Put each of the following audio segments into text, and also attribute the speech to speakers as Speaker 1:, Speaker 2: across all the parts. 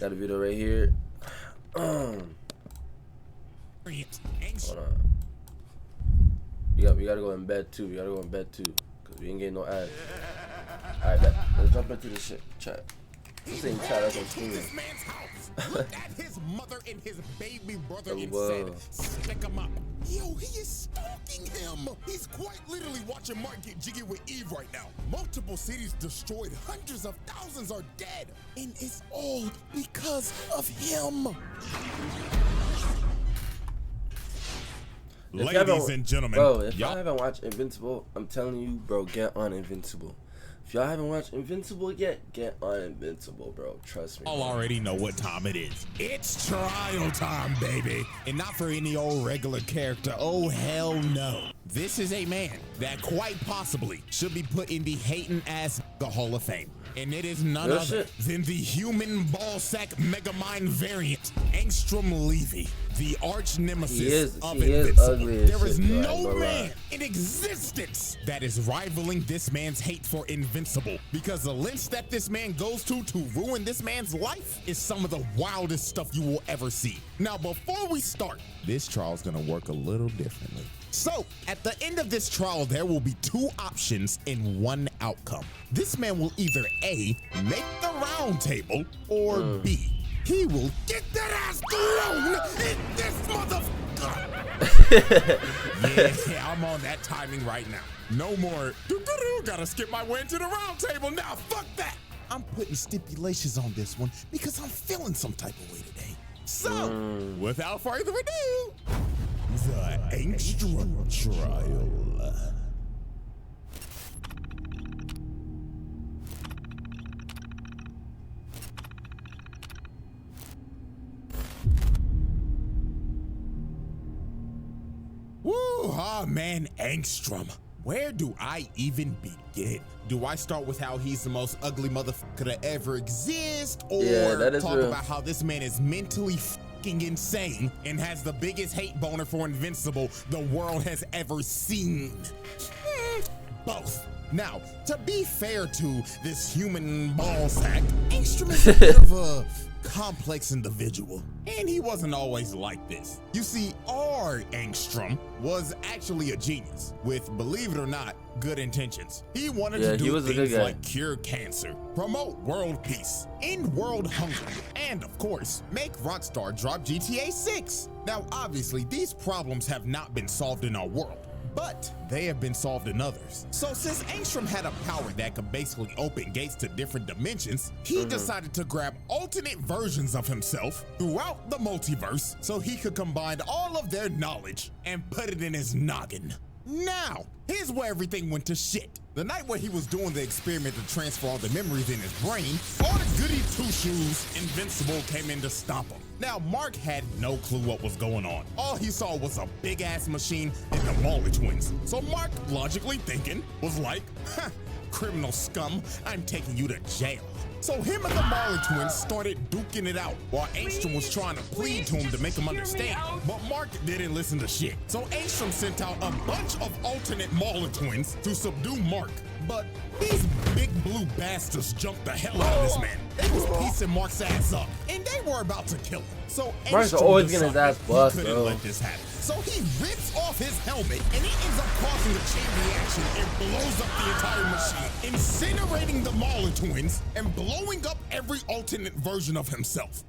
Speaker 1: Got a video right here. Hold on. We gotta go in bed too. Cause we ain't getting no ads. Alright, bet. Let's jump into this shit. Chat. This ain't chat, that's on stream.
Speaker 2: Look at his mother and his baby brother and
Speaker 1: whoa.
Speaker 2: said, stick him up. Yo, he is stalking him. He's quite literally watching Mark get jiggy with Eve right now. Multiple cities destroyed, hundreds of thousands are dead. And it's all because of him. Ladies and gentlemen.
Speaker 1: Bro, if y'all haven't watched Invincible, I'm telling you, bro, get on Invincible. If y'all haven't watched Invincible yet, get on Invincible, bro. Trust me.
Speaker 2: I'll already know what time it is. It's trial time, baby. And not for any old regular character. Oh, hell no. This is a man that quite possibly should be put in the hating ass the Hall of Fame. And it is none other than the human ballsack megamind variant, ANGSTROM LEVY, the arch nemesis of Invincible. There is no man in existence that is rivaling this man's hate for Invincible, because the lengths that this man goes to ruin this man's life is some of the wildest stuff you will ever see. Now, before we start, this trial is gonna work a little differently. So, at the end of this trial, there will be two options and one outcome. This man will either A, make the round table, or B, he will get that ass thrown in this motherfucker. Yeah, I'm on that timing right now. No more, gotta skip my way into the round table now, fuck that. I'm putting stipulations on this one because I'm feeling some type of way today. So, without further ado, the ANGSTROM trial. Woo, man, ANGSTROM. Where do I even begin? Do I start with how he's the most ugly motherfucker to ever exist? Or talk about how this man is mentally insane and has the biggest hate boner for Invincible the world has ever seen? Both. Now, to be fair to this human ballsack, ANGSTROM is a bit of a complex individual, and he wasn't always like this. You see, our ANGSTROM was actually a genius with, believe it or not, good intentions. He wanted to do things like cure cancer, promote world peace, end world hunger, and of course, make Rockstar drop GTA 6. Now, obviously, these problems have not been solved in our world, but they have been solved in others. So since ANGSTROM had a power that could basically open gates to different dimensions, he decided to grab alternate versions of himself throughout the multiverse so he could combine all of their knowledge and put it in his noggin. Now, here's where everything went to shit. The night where he was doing the experiment to transfer all the memories in his brain, all the goody two-shoes Invincible came in to stop him. Now, Mark had no clue what was going on. All he saw was a big-ass machine and the Marley twins. So Mark, logically thinking, was like, criminal scum, I'm taking you to jail. So him and the Marley twins started duking it out while ANGSTROM was trying to plead to him to make him understand. But Mark didn't listen to shit. So ANGSTROM sent out a bunch of alternate Marley twins to subdue Mark. But these big blue bastards jumped the hell out of this man. They was piecing Mark's ass up, and they were about to kill him. So
Speaker 1: Mark's always getting his ass bust,
Speaker 2: he couldn't let this happen. So he rips off his helmet, and he ends up causing a chain reaction and blows up the entire machine, incinerating the Marley twins and blowing up every alternate version of himself.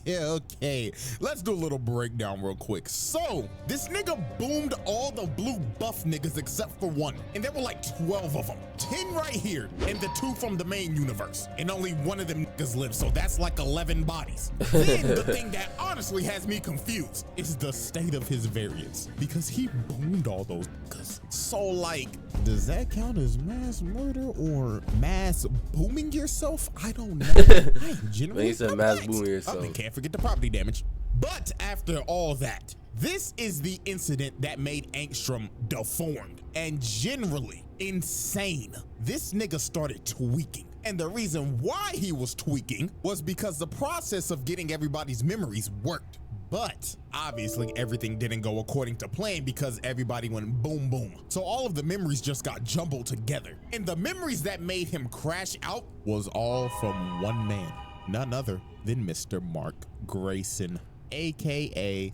Speaker 2: Okay, let's do a little breakdown real quick. So, this nigga boomed all the blue buff niggas except for one, and there were like 12 of them. 10 right here, and the 2 from the main universe. And only one of them niggas lives, so that's like 11 bodies. Then, the thing that honestly has me confused is the state of his variants, because he boomed all those niggas. So, like, does that count as mass murder or mass booming yourself? I don't know.
Speaker 1: When you said mass booming yourself.
Speaker 2: And can't forget the property damage. But after all that, this is the incident that made ANGSTROM deformed and generally insane. This nigga started tweaking. And the reason why he was tweaking was because the process of getting everybody's memories worked. But obviously everything didn't go according to plan because everybody went boom boom. So all of the memories just got jumbled together. And the memories that made him crash out was all from one man. none other than Mr. Mark Grayson, aka.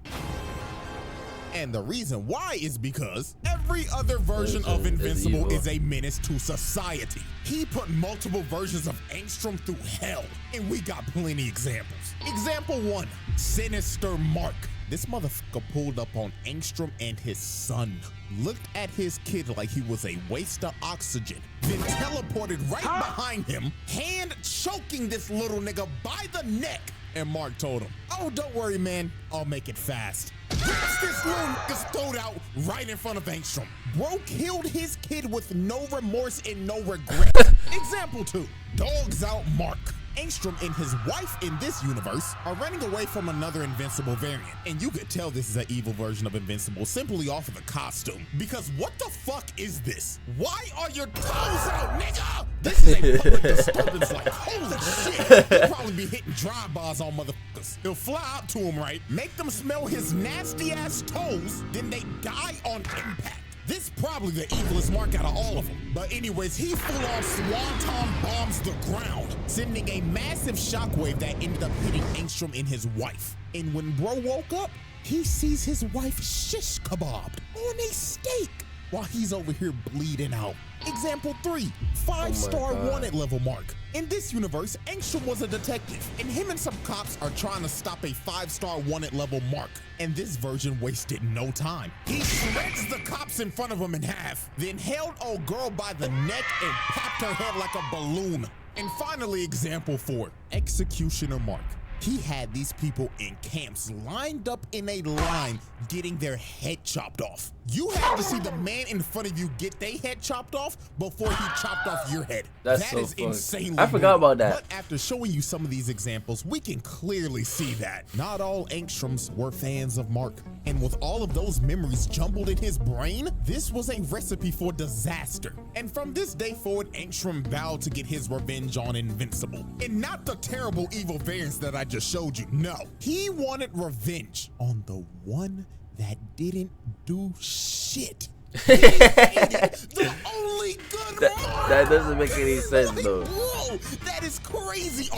Speaker 2: And the reason why is because every other version of Invincible is a menace to society. He put multiple versions of Angstrom through hell, and we got plenty examples. Example 1, Sinister Mark. This motherfucker pulled up on Angstrom and his son, looked at his kid like he was a waste of oxygen, then teleported right behind him, hand choking this little nigga by the neck. And Mark told him, "Oh, don't worry, man, I'll make it fast." Rips this little nigga's throat out right in front of Angstrom. Bro killed his kid with no remorse and no regret. Example 2, Dogs Out Mark. Angstrom and his wife in this universe are running away from another Invincible variant. And you could tell this is an evil version of Invincible simply off of the costume. Because what the fuck is this? Why are your toes out, nigga? This is a public disturbance, like, holy shit. He'll probably be hitting drive-bys on motherfuckers. He'll fly up to them, right? Make them smell his nasty ass toes, then they die on impact. This is probably the evilest Mark out of all of them. But anyways, he full-on swanton bombs the ground, sending a massive shockwave that ended up hitting Angstrom and his wife. And when bro woke up, he sees his wife shish kebabbed on a steak while he's over here bleeding out. Example 3, 5-star wanted level Mark. In this universe, Angstrom was a detective, and him and some cops are trying to stop a 5-star wanted level Mark. And this version wasted no time. He shreds the cops in front of him in half, then held old girl by the neck and popped her head like a balloon. And finally, example 4, Executioner Mark. He had these people in camps lined up in a line getting their head chopped off. You had to see the man in front of you get their head chopped off before he chopped off your head.
Speaker 1: That
Speaker 2: is insanely
Speaker 1: I forgot about that.
Speaker 2: But after showing you some of these examples, we can clearly see that not all Angstroms were fans of Mark. And with all of those memories jumbled in his brain, this was a recipe for disaster. And from this day forward, Angstrom vowed to get his revenge on Invincible. And not the terrible evil variants that I just showed you. No, he wanted revenge on the one that didn't do shit. The only good
Speaker 1: that doesn't make any sense though.
Speaker 2: Whoa, that is crazy.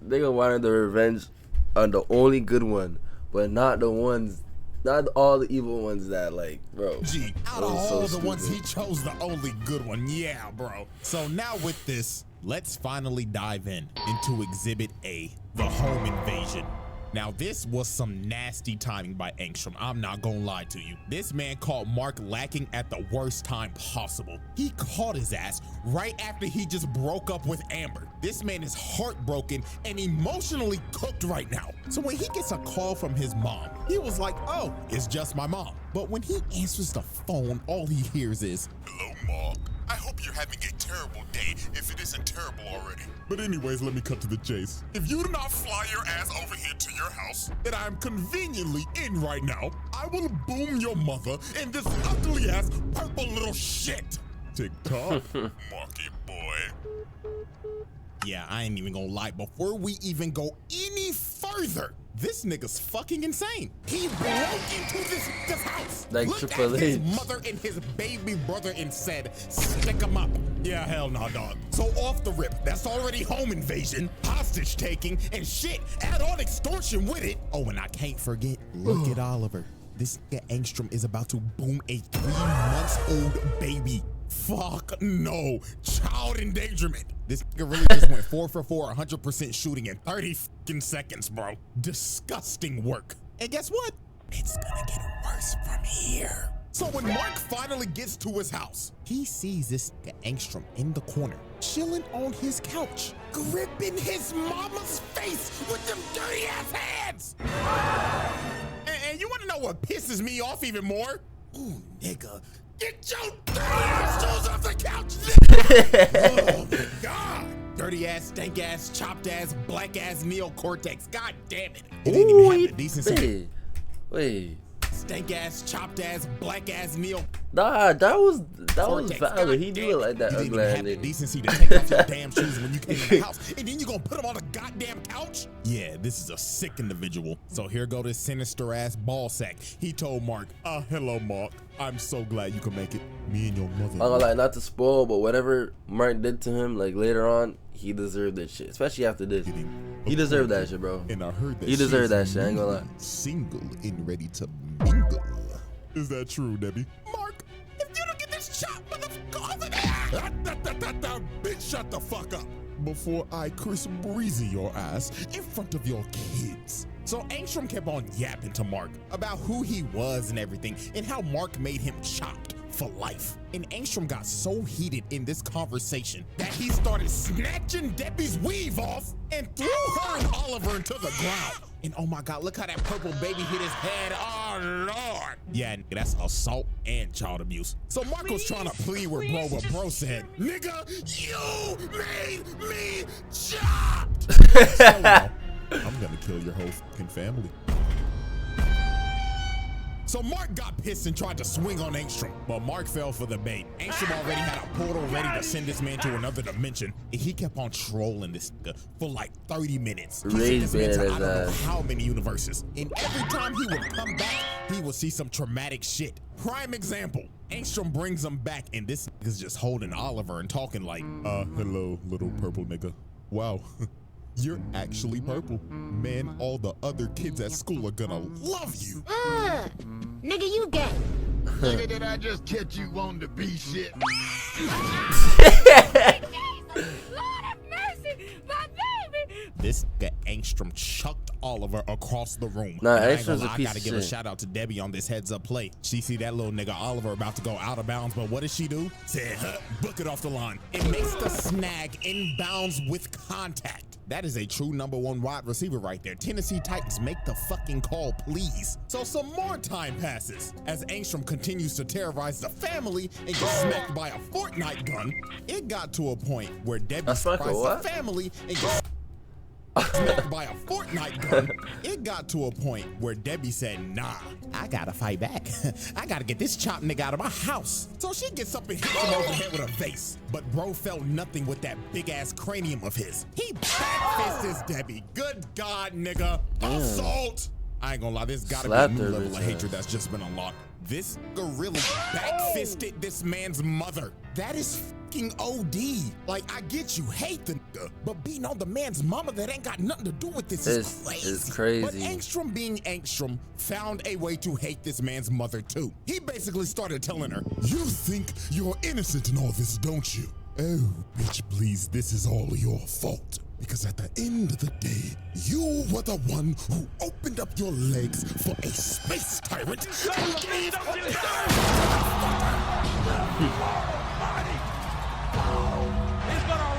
Speaker 1: They gonna want the revenge on the only good one, but not the ones, not all the evil ones that, like, bro.
Speaker 2: Gee, out of all the ones, he chose the only good one. Yeah, bro. So now with this, let's finally dive into Exhibit A, the home invasion. Now this was some nasty timing by Angstrom, I'm not gonna lie to you. This man caught Mark lacking at the worst time possible. He caught his ass right after he just broke up with Amber. This man is heartbroken and emotionally cooked right now. So when he gets a call from his mom, he was like, "Oh, it's just my mom." But when he answers the phone, all he hears is, "Hello, Mom. I hope you're having a terrible day, if it isn't terrible already. But anyways, let me cut to the chase. If you do not fly your ass over here to your house that I'm conveniently in right now, I will boom your mother in this ugly ass purple little shit." TikTok, Marky boy. Yeah, I ain't even gonna lie. Before we even go any further, this nigga's fucking insane. He broke into this house,
Speaker 1: like
Speaker 2: looked
Speaker 1: Triple
Speaker 2: at his
Speaker 1: H.
Speaker 2: mother and his baby brother and said, "Stick him up." Yeah, hell nah, dog. So off the rip, that's already home invasion, hostage taking, and shit, add on extortion with it. Oh, and I can't forget, look at Oliver. This nigga Angstrom is about to boom a 3-month-old baby. Fuck no, child endangerment. This nigga really just went 4 for 4, 100% shooting in 30 fucking seconds, bro. Disgusting work. And guess what? It's gonna get worse from here. So when Mark finally gets to his house, he sees this nigga Angstrom in the corner, chilling on his couch, gripping his mama's face with them dirty ass hands. And you wanna know what pisses me off even more? Ooh, nigga. Get your dirty ass shoes off the couch! Oh my God! Dirty ass, stank ass, chopped ass, black ass neocortex. God damn it! It didn't even have the decency.
Speaker 1: Wait.
Speaker 2: Stank ass, chopped ass, black ass neo.
Speaker 1: Nah, that was valid. He do it like that.
Speaker 2: You didn't
Speaker 1: Ugly
Speaker 2: even
Speaker 1: ass
Speaker 2: have the
Speaker 1: nigga.
Speaker 2: decency to take off your damn shoes when you came in the house, and then you gonna put them on the goddamn couch? Yeah, this is a sick individual. So here go this sinister ass ball sack. He told Mark, hello Mark, I'm so glad you can make it. Me and your mother.
Speaker 1: I'm gonna like, not to spoil, but whatever Mark did to him, like later on, he deserved that shit. Especially after this. He deserved that shit, bro.
Speaker 2: And I heard that
Speaker 1: he deserved that shit, I ain't gonna lie.
Speaker 2: Single and ready to mingle. Is that true, Debbie? Mark, if you don't get this chop, motherfucker, over there! Bitch, shut the fuck up before I Chris Breezy your ass in front of your kids. So Angstrom kept on yapping to Mark about who he was and everything, and how Mark made him chopped for life. And Angstrom got so heated in this conversation that he started snatching Debbie's weave off and threw her and Oliver into the ground. And oh my God, look how that purple baby hit his head. Oh Lord. Yeah, that's assault and child abuse. So Mark was trying to plead with bro, but bro said, nigga, you made me chopped. So now, I'm gonna kill your whole fucking family. So Mark got pissed and tried to swing on Angstrom, but Mark fell for the bait. Angstrom already had a portal ready to send this man to another dimension, and he kept on trolling this nigga for like 30 minutes. He sent this man to I don't know how many universes, and every time he would come back, he would see some traumatic shit. Prime example, Angstrom brings him back, and this nigga's just holding Oliver and talking like, hello, little purple nigga. Wow. You're actually purple. Man, all the other kids at school are gonna love you.
Speaker 3: Nigga, you gay.
Speaker 4: Nigga, did I just catch you on the B shit?
Speaker 3: Lord have mercy, my baby.
Speaker 2: This guy Angstrom chucked Oliver across the room.
Speaker 1: Nah,
Speaker 2: Angstrom's
Speaker 1: a piece
Speaker 2: I gotta
Speaker 1: of
Speaker 2: give a
Speaker 1: shit.
Speaker 2: shout out to Debbie on this heads up play. She see that little nigga Oliver about to go out of bounds, but what does she do? Said, book it off the line. It makes the snag inbounds with contact. That is a true #1 wide receiver right there. Tennessee Titans, make the fucking call, please. So some more time passes as Angstrom continues to terrorize the family and gets smacked by a Fortnite gun. It got to a point where Debbie surprised the family and gets smacked by a Fortnite gun. It got to a point where Debbie said, nah, I gotta fight back. I gotta get this chopped nigga out of my house. So she gets up and hits him over the head with a vase. But bro felt nothing with that big ass cranium of his. He backfists Debbie. Good God, nigga. Assault. I ain't gonna lie, there's gotta be a new level of hatred that's just been unlocked. This gorilla backfisted this man's mother. That is fucking OD. Like, I get you hate the nigga, but beating on the man's mama that ain't got nothing to do with this is crazy.
Speaker 1: It's crazy.
Speaker 2: But Angstrom, being Angstrom, found a way to hate this man's mother too. He basically started telling her, you think you're innocent in all this, don't you? Oh, bitch, please, this is all your fault. Because at the end of the day, you were the one who opened up your legs for a space tyrant.
Speaker 4: He's gonna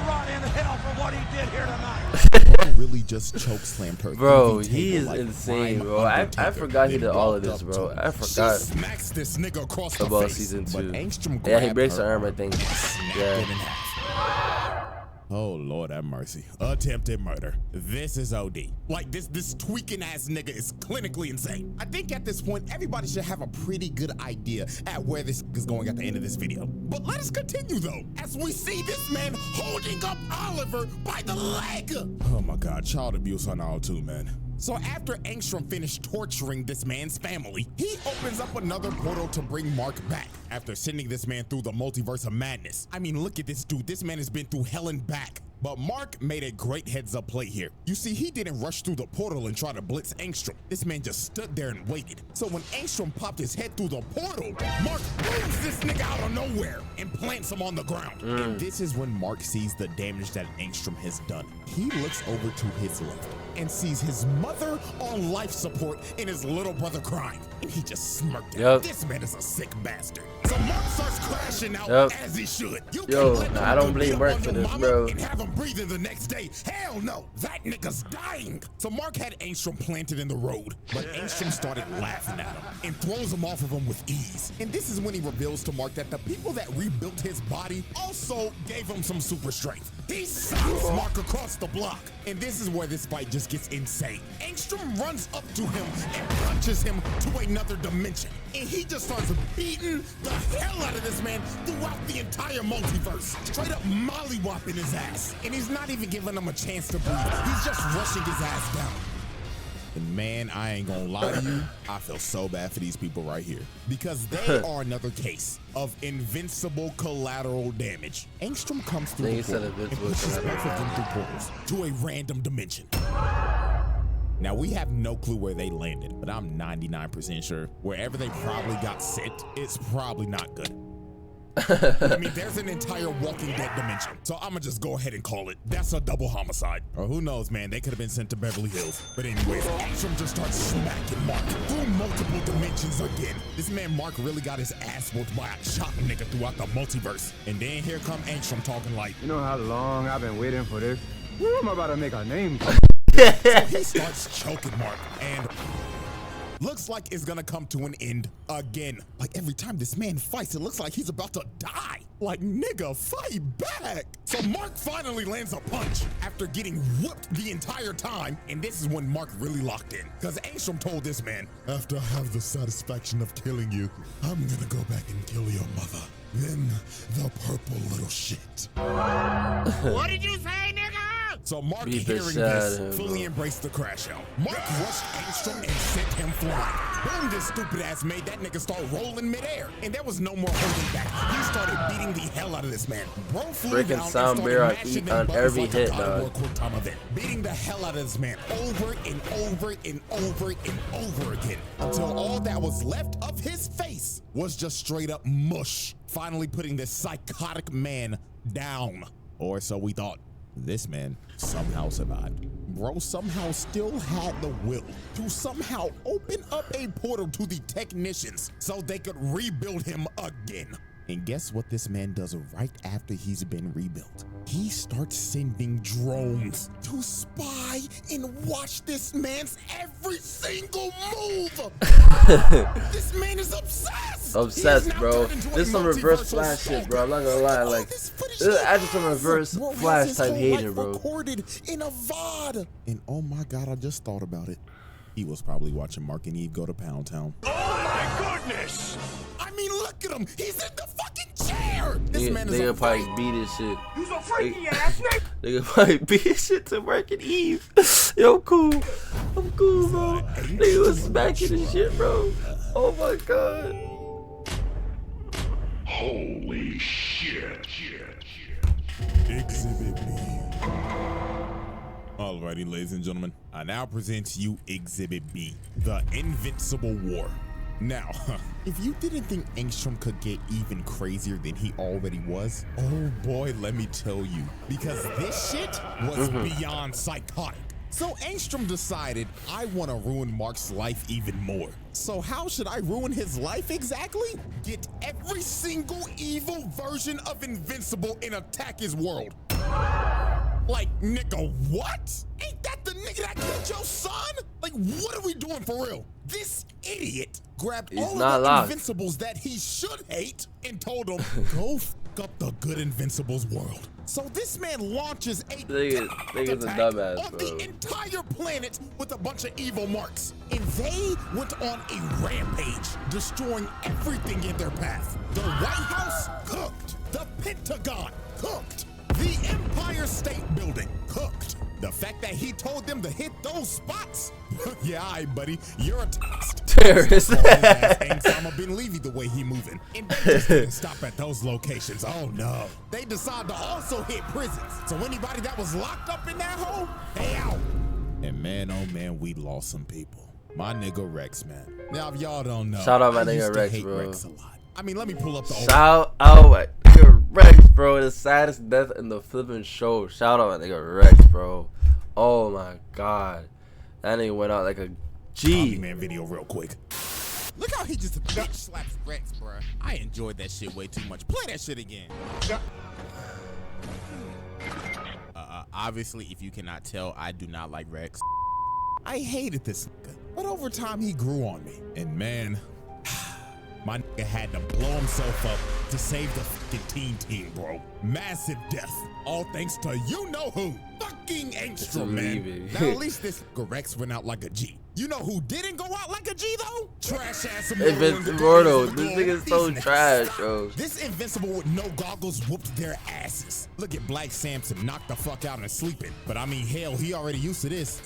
Speaker 4: rot in hell for what he did here tonight.
Speaker 2: Really just choke slammed her.
Speaker 1: Bro, he is insane, bro. I forgot he did all of this, bro. I forgot
Speaker 2: She smacks this nigga across the
Speaker 1: about
Speaker 2: face,
Speaker 1: season 2.
Speaker 2: but Angstrom
Speaker 1: Yeah, he
Speaker 2: grabbed
Speaker 1: breaks
Speaker 2: her,
Speaker 1: her arm, I think. Yeah.
Speaker 2: Oh, Lord have mercy. Attempted murder. This is OD. Like, this tweaking ass nigga is clinically insane. I think at this point, everybody should have a pretty good idea at where this is going at the end of this video. But let us continue, though, as we see this man holding up Oliver by the leg. Oh my God, child abuse on all too, man. So after Angstrom finished torturing this man's family, he opens up another portal to bring Mark back after sending this man through the multiverse of madness. I mean, look at this dude. This man has been through hell and back. But Mark made a great heads up play here. You see, he didn't rush through the portal and try to blitz Angstrom. This man just stood there and waited. So when Angstrom popped his head through the portal, Mark booms this nigga out of nowhere and plants him on the ground. And this is when Mark sees the damage that Angstrom has done. He looks over to his left and sees his mother on life support and his little brother crying. And he just smirked at him. This man is a sick bastard. So Mark starts crashing out as he should. You
Speaker 1: I don't blame Mark for this, bro.
Speaker 2: And have him breathing the next day. Hell no, that nigga's dying. So Mark had Angstrom planted in the road, but Angstrom started laughing at him and throws him off of him with ease. And this is when he reveals to Mark that the people that rebuilt his body also gave him some super strength. He socks Mark across the block. And this is where this fight just gets insane. Angstrom runs up to him and punches him to another dimension. And he just starts beating the hell out of this man throughout the entire multiverse. Straight up mollywopping his ass. And he's not even giving him a chance to breathe. He's just rushing his ass down. And man, I ain't gonna lie to you, I feel so bad for these people right here. Because they are another case of invincible collateral damage. Angstrom comes through the portal and pushes both of them through portals to a random dimension. Now, we have no clue where they landed, but I'm 99% sure wherever they probably got sent, it's probably not good. I mean, there's an entire Walking Dead dimension, so I'm gonna just go ahead and call it. That's a double homicide. Or who knows, man, they could have been sent to Beverly Hills. But anyways, Angstrom just starts smacking Mark through multiple dimensions again. This man Mark really got his ass whooped by a chop nigga throughout the multiverse. And then here come Angstrom talking like,
Speaker 5: you know how long I've been waiting for this? Woo, I'm about to make a name for
Speaker 2: So he starts choking Mark, and looks like it's gonna come to an end again. Like every time this man fights, it looks like he's about to die. Like, nigga, fight back. So Mark finally lands a punch after getting whooped the entire time. And this is when Mark really locked in. Because Angstrom told this man, after I have the satisfaction of killing you, I'm gonna go back and kill your mother. Then the purple little shit.
Speaker 5: What did you say, nigga?
Speaker 2: So Mark, hearing this, fully embraced the crash out. Mark rushed Angstrom and sent him flying. Boom, this stupid ass made that nigga start rolling midair. And there was no more holding back. He started beating the hell out of this man. Bro flew down and started mashing them buttons like a God of War quick time event. Beating the hell out of this man over and over and over and over again. Until all that was left of his face was just straight up mush. Finally putting this psychotic man down. Or so we thought. This man somehow survived. Bro somehow still had the will to somehow open up a portal to the technicians so they could rebuild him again. And guess what this man does right after he's been rebuilt? He starts sending drones to spy and watch this man's every single move. This man is obsessed.
Speaker 1: Obsessed, bro. This is some reverse Flash shit, bro. I'm not gonna lie. Like, this is actually some reverse Flash type hater, bro.
Speaker 2: Recorded in a VOD. And oh my God, I just thought about it. He was probably watching Mark and Eve go to Pound Town.
Speaker 4: Oh my goodness!
Speaker 2: I mean, look at him. He's in the fucking chair. This man is
Speaker 1: nigga probably beat his shit.
Speaker 4: You so freaky ass nigga.
Speaker 1: Nigga probably beat his shit to Mark and Eve. Yo, cool. I'm cool, bro. Nigga was smacking his shit, bro. Oh my God.
Speaker 4: Holy shit.
Speaker 2: Exhibit B. Alrighty, ladies and gentlemen, I now present to you Exhibit B, the Invincible War. Now, if you didn't think Angstrom could get even crazier than he already was, oh boy, let me tell you, because this shit was beyond psychotic. So Angstrom decided, I want to ruin Mark's life even more. So how should I ruin his life exactly? Get every single evil version of Invincible and attack his world. Like, nigga, what? Ain't that the nigga that killed your son? Like, what are we doing for real? This idiot grabbed all of the Invincibles that he should hate and told them, go f up the good Invincibles world. So this man launches a
Speaker 1: dumbass,
Speaker 2: on the entire planet with a bunch of evil marks. And they went on a rampage, destroying everything in their path. The White House, cooked. The Pentagon, cooked. The Empire State Building, cooked. The fact that he told them to hit those spots? Yeah, all right, buddy, you're a
Speaker 1: terrorist.
Speaker 2: Osama bin Levy the way he moving. And they just didn't stop at those locations. Oh no. They decided to also hit prisons. So anybody that was locked up in that hole, they out. And man, oh man, we lost some people. My nigga Rex, man. Now if y'all don't know,
Speaker 1: shout out my nigga Rex, bro.
Speaker 2: Rex a lot. I mean, let me pull up the
Speaker 1: shout out my nigga Rex, bro. The saddest death in the flipping show. Shout out my nigga Rex, bro. Oh my God, that nigga went out like a G.
Speaker 2: Man, video real quick. Look how he just bitch slaps Rex, bro. I enjoyed that shit way too much. Play that shit again. Obviously, if you cannot tell, I do not like Rex. I hated this nigga, but over time he grew on me. And man, my nigga had to blow himself up to save the fucking team, bro. Massive death, all thanks to you know who. Fuck fucking ANGSTROM, man. Now at least this Rex went out like a G. You know who didn't go out like a G though? Trash ass
Speaker 1: Immortal. This nigga's so trash, bro.
Speaker 2: This Invincible with no goggles whooped their asses. Look at Black Samson knocked the fuck out and sleeping. But I mean, hell, he already used to this.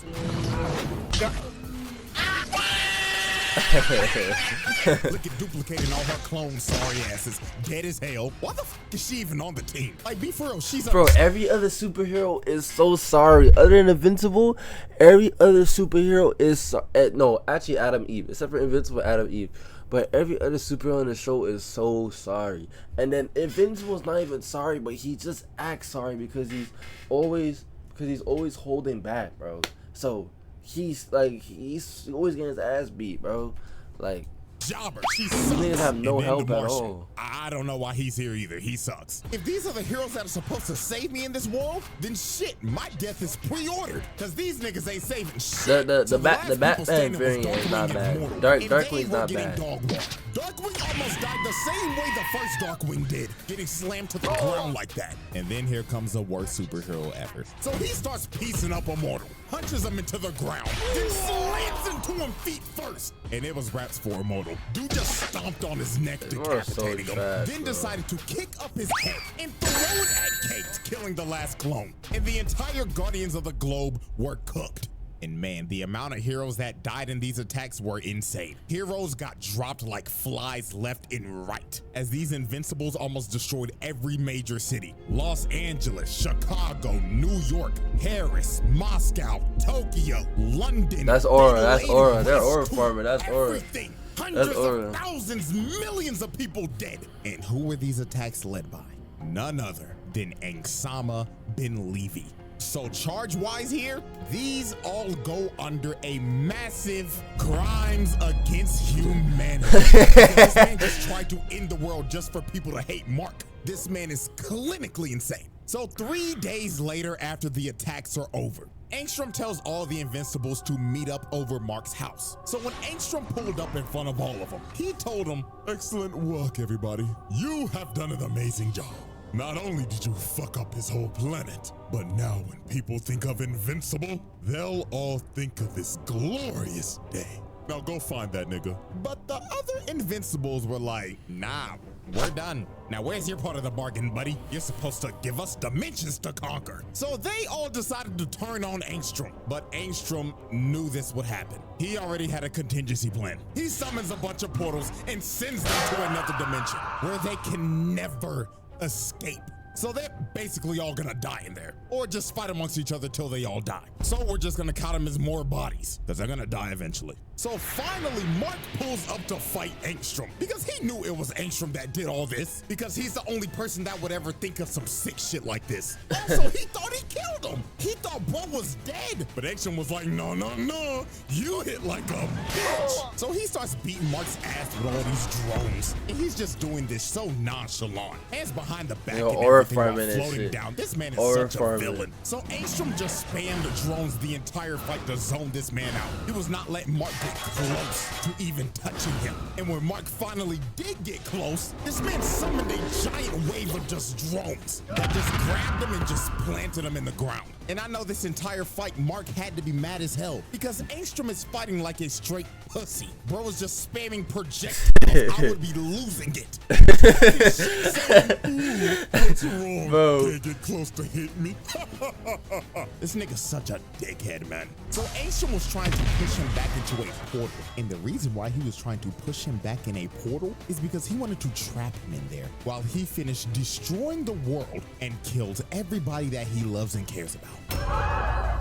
Speaker 2: Look at duplicating all her clones, sorry asses. Dead as hell. Why the fuck is she even on the team? Like, be for real, she's
Speaker 1: bro, every other superhero is so sorry. Other than Invincible, every other superhero is no, actually Adam Eve, except for Invincible, Adam Eve. But every other superhero in the show is so sorry. And then Invincible's not even sorry, but he just acts sorry because he's always holding back, bro. So he's always getting his ass beat, bro. Like,
Speaker 2: Jobber,
Speaker 1: these niggas have no help at all.
Speaker 2: I don't know why he's here either. He sucks. If these are the heroes that are supposed to save me in this world, then shit, my death is pre-ordered. Cause these niggas ain't saving shit.
Speaker 1: The Batman variant is not bad. Darkwing's not bad.
Speaker 2: Darkwing almost died the same way the first Darkwing did, getting slammed to the ground like that. And then here comes the worst superhero ever. So he starts piecing up Immortal, punches him into the ground, then slams into him feet first. And it was raps for Immortal. Dude just stomped on his neck, decapitating him, then decided to kick up his head and throw it at Kate, killing the last clone. And the entire Guardians of the Globe were cooked. And man, the amount of heroes that died in these attacks were insane. Heroes got dropped like flies left and right, as these Invincibles almost destroyed every major city. Los Angeles, Chicago, New York, Paris, Moscow, Tokyo, London.
Speaker 1: That's Aura, that's Aura. They're Aura farmer, that's Aura.
Speaker 2: Everything. Hundreds of thousands, millions of people dead. And who were these attacks led by? None other than ANGSTROM Levy. So charge-wise here, these all go under a massive crimes against humanity. This man just tried to end the world just for people to hate Mark. This man is clinically insane. So 3 days later, after the attacks are over, ANGSTROM tells all the Invincibles to meet up over Mark's house. So when ANGSTROM pulled up in front of all of them, he told them, "Excellent work, everybody. You have done an amazing job. Not only did you fuck up his whole planet, but now when people think of Invincible, they'll all think of this glorious day. Now go find that nigga." But the other Invincibles were like, "Nah, we're done. Now where's your part of the bargain, buddy? You're supposed to give us dimensions to conquer." So they all decided to turn on ANGSTROM, but ANGSTROM knew this would happen. He already had a contingency plan. He summons a bunch of portals and sends them to another dimension where they can never escape. So they're basically all gonna die in there, or just fight amongst each other till they all die. So we're just gonna count them as more bodies, because they're gonna die eventually. So finally, Mark pulls up to fight ANGSTROM, because he knew it was ANGSTROM that did all this, because he's the only person that would ever think of some sick shit like this. Also, he thought he killed him. He thought bro was dead, but ANGSTROM was like, "No, no, no, you hit like a bitch." So he starts beating Mark's ass with all these drones, and he's just doing this so nonchalant, hands behind the back, and everything while floating down. This man is such a villain. So ANGSTROM just spammed the drones the entire fight to zone this man out. He was not letting Mark get close to even touching him. And when Mark finally did get close, this man summoned a giant wave of just drones that just grabbed him and just planted him in the ground. And I know this entire fight, Mark had to be mad as hell, because ANGSTROM is fighting like a straight pussy. Bro was just spamming projectiles. I would be losing it. What's wrong?
Speaker 1: Bro.
Speaker 2: Can't get close to hit me. This nigga's such a dickhead, man. So ANGSTROM was trying to push him back into a portal. And the reason why he was trying to push him back in a portal is because he wanted to trap him in there while he finished destroying the world and killed everybody that he loves and cares about.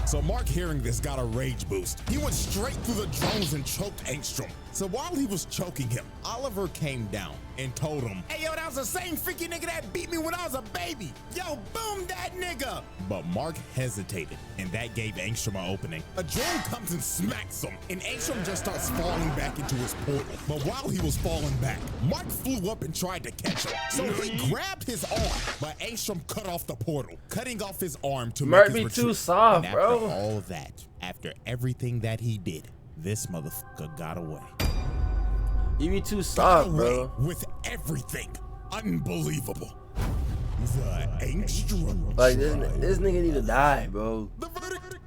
Speaker 2: So Mark, hearing this, got a rage boost. He went straight through the drones and choked ANGSTROM. So while he was choking him, Oliver came down and told him, "Hey, yo, that was the same freaky nigga that beat me when I was a baby. Yo, boom that nigga." But Mark hesitated, and that gave ANGSTROM an opening. A drone comes and smacks him, and ANGSTROM just starts falling back into his portal. But while he was falling back, Mark flew up and tried to catch him. So he grabbed his arm, but ANGSTROM cut off the portal, cutting off his arm to make his retreat.
Speaker 1: Too soft,
Speaker 2: and
Speaker 1: bro.
Speaker 2: After all that, after everything that he did, this motherfucker got away.
Speaker 1: You be too soft, bro.
Speaker 2: With everything. Unbelievable. The ANGSTROM.
Speaker 1: Like this nigga need to die, bro.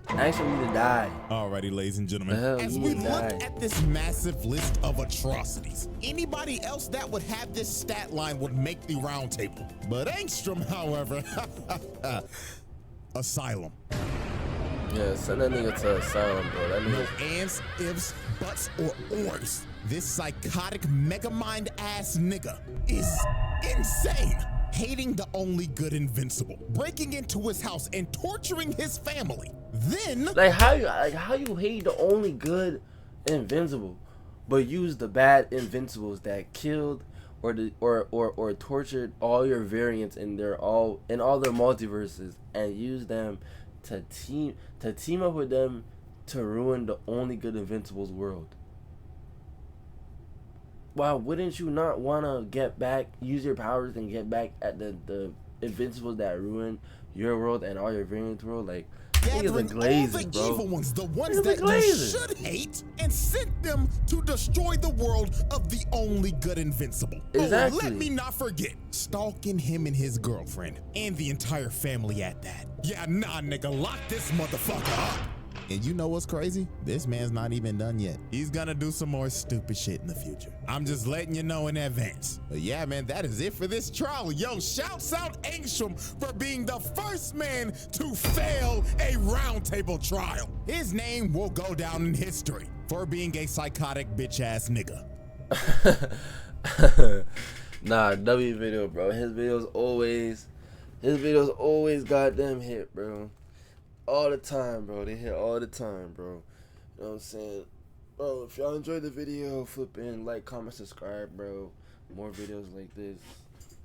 Speaker 1: Actually need to die.
Speaker 2: Alrighty, ladies and gentlemen, as we look at this massive list of atrocities, anybody else that would have this stat line would make the round table. But ANGSTROM, however, asylum.
Speaker 1: Yeah, send that nigga to asylum, bro. That
Speaker 2: no ands, ifs, buts, or ors. This psychotic mega mind ass nigga is insane. Hating the only good Invincible, breaking into his house and torturing his family. Then
Speaker 1: like how you hate the only good Invincible, but use the bad Invincibles that killed or tortured all your variants in all their multiverses, and use them to team up with them to ruin the only good Invincible's world. Why wouldn't you not want to get back, use your powers and get back at the Invincibles that ruined your world and all your variants' world? Like,
Speaker 2: gathering all the evil ones, the ones that you should hate, and sent them to destroy the world of the only good Invincible.
Speaker 1: Exactly.
Speaker 2: Oh, let me not forget, stalking him and his girlfriend, and the entire family at that. Yeah, nah, nigga, lock this motherfucker up. And you know what's crazy? This man's not even done yet. He's gonna do some more stupid shit in the future. I'm just letting you know in advance. But yeah, man, that is it for this trial. Yo, shouts out ANGSTROM for being the first man to fail a roundtable trial. His name will go down in history for being a psychotic bitch ass nigga.
Speaker 1: Nah, W video, bro. His videos always goddamn hit, bro. All the time, bro. They hit all the time, bro. You know what I'm saying? Bro, if y'all enjoyed the video, flip in, like, comment, subscribe, bro. More videos like this.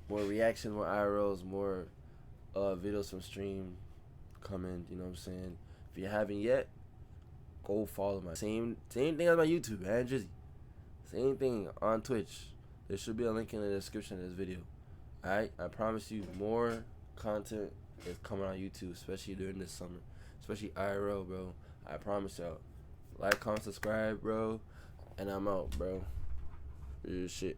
Speaker 1: More reactions, more IRLs, more videos from stream coming, you know what I'm saying? If you haven't yet, go follow my same thing on my YouTube, Andrizzzzyy. Same thing on Twitch. There should be a link in the description of this video. Alright? I promise you more content is coming on YouTube, especially during this summer. Especially IRL, bro. I promise y'all. Like, comment, subscribe, bro. And I'm out, bro. Real shit.